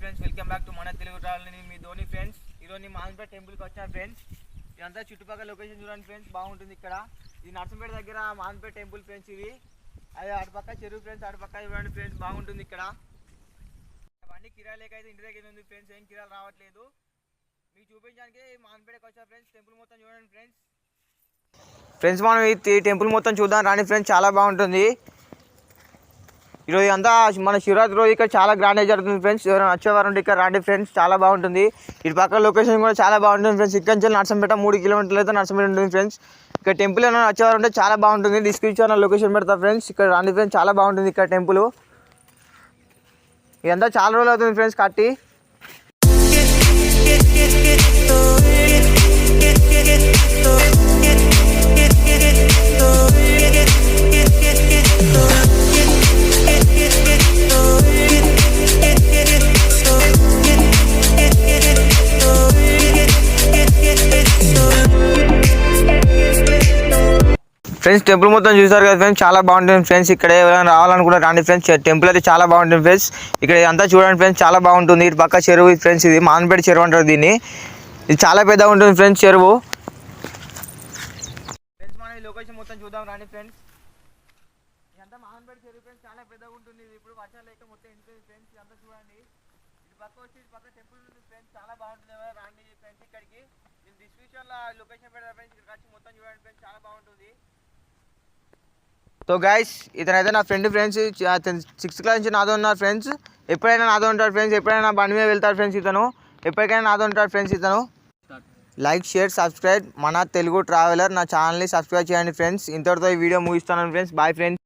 Friends, welcome back to మన Telugu travel. మీ Dhoni friends. ఈరోజు మాన్పేట టెంపుల్కి వచ్చిన ఫ్రెండ్స్. ఇదంతా చుట్టుపక్కల లొకేషన్ చూడండి ఫ్రెండ్స్, బాగుంటుంది ఇక్కడ. ఇది నర్సంపేట దగ్గర మాన్పేట టెంపుల్ ఫ్రెండ్స్. ఇది అది అటుపక్క చెరువు ఫ్రెండ్స్, అటుపక్క చూడండి ఫ్రెండ్స్, బాగుంటుంది ఇక్కడ. అవన్నీ కిరాయి లేక అయితే ఇంటి దగ్గర ఉంది ఫ్రెండ్స్, ఏం కిరాలు రావట్లేదు. మీకు చూపించడానికి మాన్పేటకి వచ్చా ఫ్రెండ్స్. టెంపుల్ మొత్తం చూడండి ఫ్రెండ్స్. మనం ఈ టెంపుల్ మొత్తం చూద్దాం రాని ఫ్రెండ్స్, చాలా బాగుంటుంది. ఈరోజు అంతా మన శివరాత్రి రోజు ఇక్కడ చాలా గ్రాండ్గా జరుగుతుంది ఫ్రెండ్స్. ఎవరైనా వచ్చేవారు ఉంటే ఇక్కడ రాండి ఫ్రెండ్స్, చాలా బాగుంటుంది. ఇటు పక్క లొకేషన్ కూడా చాలా బాగుంటుంది ఫ్రెండ్స్. ఇక్కడ నుంచి నర్సంపేట 3 కిలోమీటర్లు అయితే నర్సంపేట ఉంటుంది ఫ్రెండ్స్. ఇక్కడ టెంపుల్ ఏమైనా వచ్చేవారు ఉంటే చాలా బాగుంటుంది. డిస్క్రిప్షన్ లొకేషన్ పెడతా ఫ్రెండ్స్, ఇక్కడ రాండి ఫ్రెండ్స్, చాలా బాగుంటుంది ఇక్కడ టెంపుల్. ఇదంతా చాలా రోజులు అవుతుంది ఫ్రెండ్స్ కట్టి. ఫ్రెండ్స్ టెంపుల్ మొత్తం చూసారు కదా ఫ్రెండ్స్, చాలా బాగుంటుంది ఫ్రెండ్స్. ఇక్కడ ఎవరైనా రావాలనుకుంటే రాండి ఫ్రెండ్స్. టెంపుల్ అయితే చాలా బాగుంటుంది ఫ్రెండ్స్. ఇక్కడ అంతా చూడండి ఫ్రెండ్స్, చాలా బాగుంటుంది. ఇటు పక్క చెరువు ఫ్రెండ్స్, ఇది మాన్పేట చెరువు అంటారు దీన్ని. ఇది చాలా పెద్దగా ఉంటుంది ఫ్రెండ్స్ చెరువు. ఫ్రెండ్స్ మనం ఈ లొకేషన్ మొత్తం చూద్దాం రాండి ఫ్రెండ్స్. ఇదంతా మాన్పేట చెరువు ఫ్రెండ్స్, చాలా పెద్దగా ఉంటుంది. ఇది ఇప్పుడు వర్షాలు లేక మొత్తం ఎండిపోయింది ఫ్రెండ్స్. ఇదంతా చూడండి. ఇటు పక్క వచ్చి ఇటు పక్క టెంపుల్ ఉంటుంది ఫ్రెండ్స్, చాలా బాగుంటుంది. ఎవరు రాండి ఫ్రెండ్స్ ఇక్కడికి. నేను డిస్క్రిప్షన్లో లొకేషన్ పెడతా ఫ్రెండ్స్, ఇక్కడికి వచ్చి మొత్తం చూడండి ఫ్రెండ్స్, చాలా బాగుంటుంది. సో గైస్, ఇతనైతే నా ఫ్రెండ్ ఫ్రెండ్స్. 6th క్లాస్ నుంచి నాతో ఉన్నారు ఫ్రెండ్స్. ఎప్పుడైనా నాతో ఉంటారు ఫ్రెండ్స్, ఎప్పుడైనా బండి మీద వెళ్తారు ఫ్రెండ్స్. ఇతను ఎప్పటికైనా నాతో ఉంటారు ఫ్రెండ్స్. ఇతను లైక్, షేర్, సబ్స్క్రైబ్ మన తెలుగు ట్రావెలర్. నా ఛానల్ని సబ్స్క్రైబ్ చేయండి ఫ్రెండ్స్. ఇంతటితో ఈ వీడియో ముగిస్తున్నాను ఫ్రెండ్స్. Bye friends.